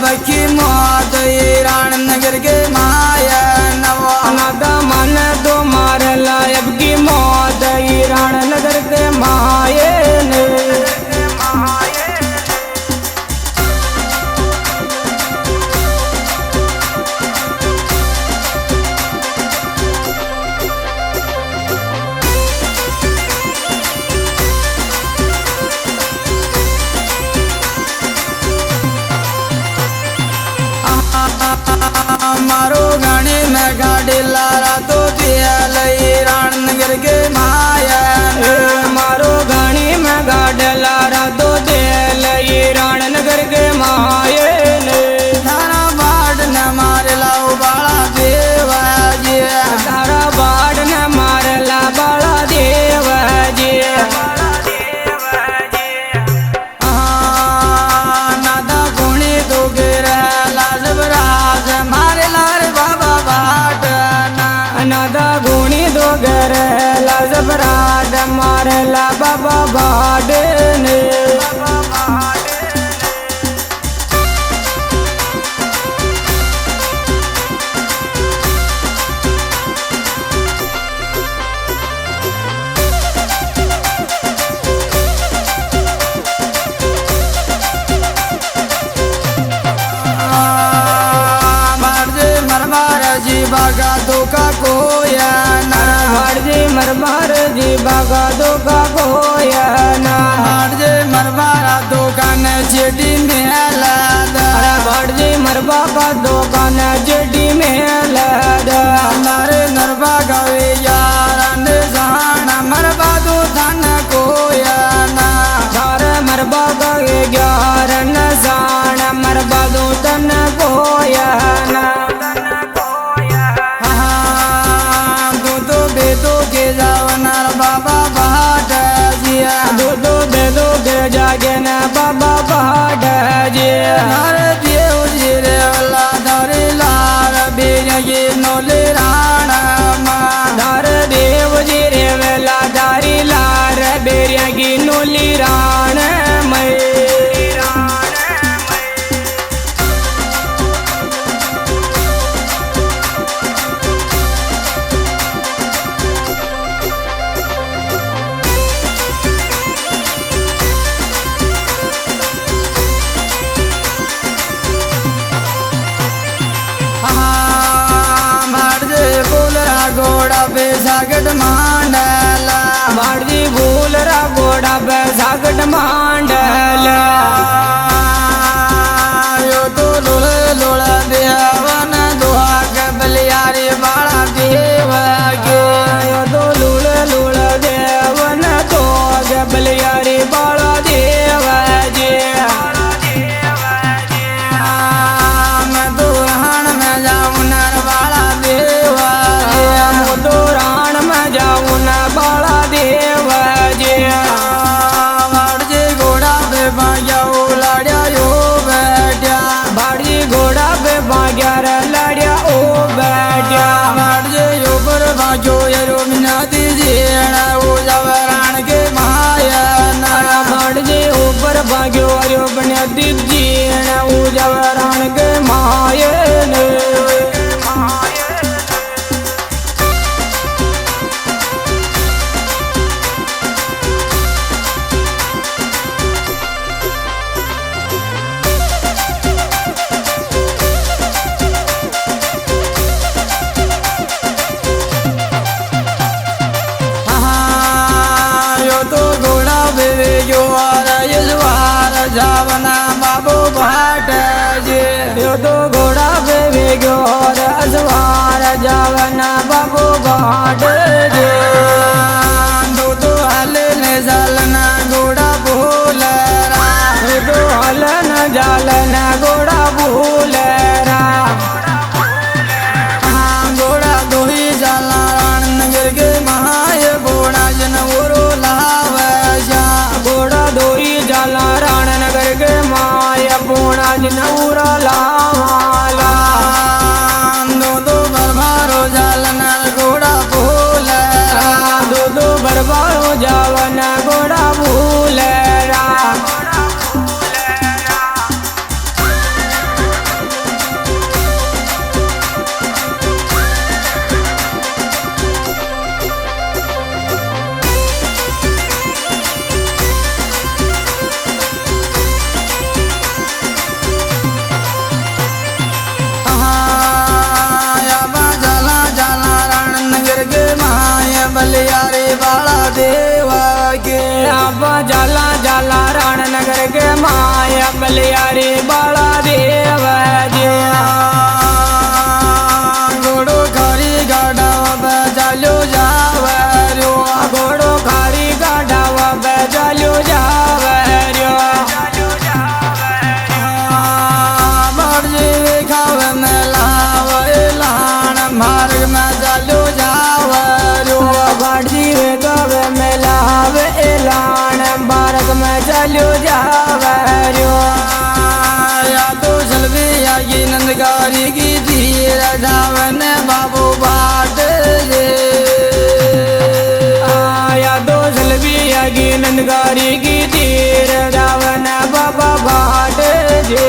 बखी मौत राणनगर के माया नवा नादा मन दो मार लायब की मौत राणनगर के माये ने मारो गाने में गाड़ी लारा तो दिया लई राणनगर के माया मारो गानी में गाड़ी लारा तो दिया लई राणनगर के माये ने थारा बाट न मारे लाओ बाला देवा जी तारा बाट न मार ला बाला देव जी नादा गुणी तो गिरा लाजबराज मारे लार बाबा बाट नादा गुणी दो गर लाजबराज मार ला बाबा बाट ने बागा दो का कोया ना हारजे मरमार जी बागा दो का कोया ना हारजे मरमारा दुकान जेडी में लादा हारजे मरबा का दुकान जेडी में लादा नारे नरबा गवे यार ने जाना मरबा दो धन कोया ना धार मरबा का 11 न जाना मरबा दो धन कोया ना जावनार बाबा बाट जिया दो बेदो के जागे ना बाबा बाट जिया हर देव जी रे वाला धरे लार बेरगे नोले राणा मा धार देव जी रे वेला धारी लार बेरियागी नोली राण मई घोड़ा पे सागट मांडला मारजी भूल रा घोड़ा पे सागट मांडला यो तो लोले लोला देवन दुआ के बलियारी बाड़ा देवा के यो तो लूले लूले देवन तो के बलियारी बाड़ा देवा जी मैं तो रहन में जाऊं नर बाड़ा देवा तो राण में जाऊं न बाड़ा देव जी बाड़जी घोड़ा पे बाग्या ओ लाड़िया यो बैठा बाड़ी घोड़ा पे बाग्या रे लड़िया ओ बैठा बाड़जी ऊपर बाग्यो यरो मिना दीजिए ओ जवरान के माया ना बाड़जी ऊपर बाग्यो अरे बने दीजिए न ओ जवरान के माये ने जावना बाबू भाट जे यो तो घोड़ा पे वेगो और अजवार जावना बाबू भाट जे दो तो हल ने जलना घोड़ा भूलरा दो हलन जालना घोड़ा भूलरा घोड़ा दोही जाला राणनगर के महाय घोड़ा जनवरो लावजा घोड़ा दोई जाला राणनगर के माया पूर्णा जिन बलियारी बाला देवा के अब जाला जाला रणनगर के माया बलियारी बाला देव जी घोड़ो खरी गाढ़ावा बजालो जावरो घोड़ो खारी गाढ़ावा बजालो जावरो मर्जी खावे में लावे लान मार्ग में जालो जावरो बाड़ी गवे में लावे एलान बारक में चलो जावरो या तो सलवी आगी नंदगारी की धीर धावन बाबू बाट जे आया दो जलवी आगी नंदगारी की तीर रावण बाबा भाट जे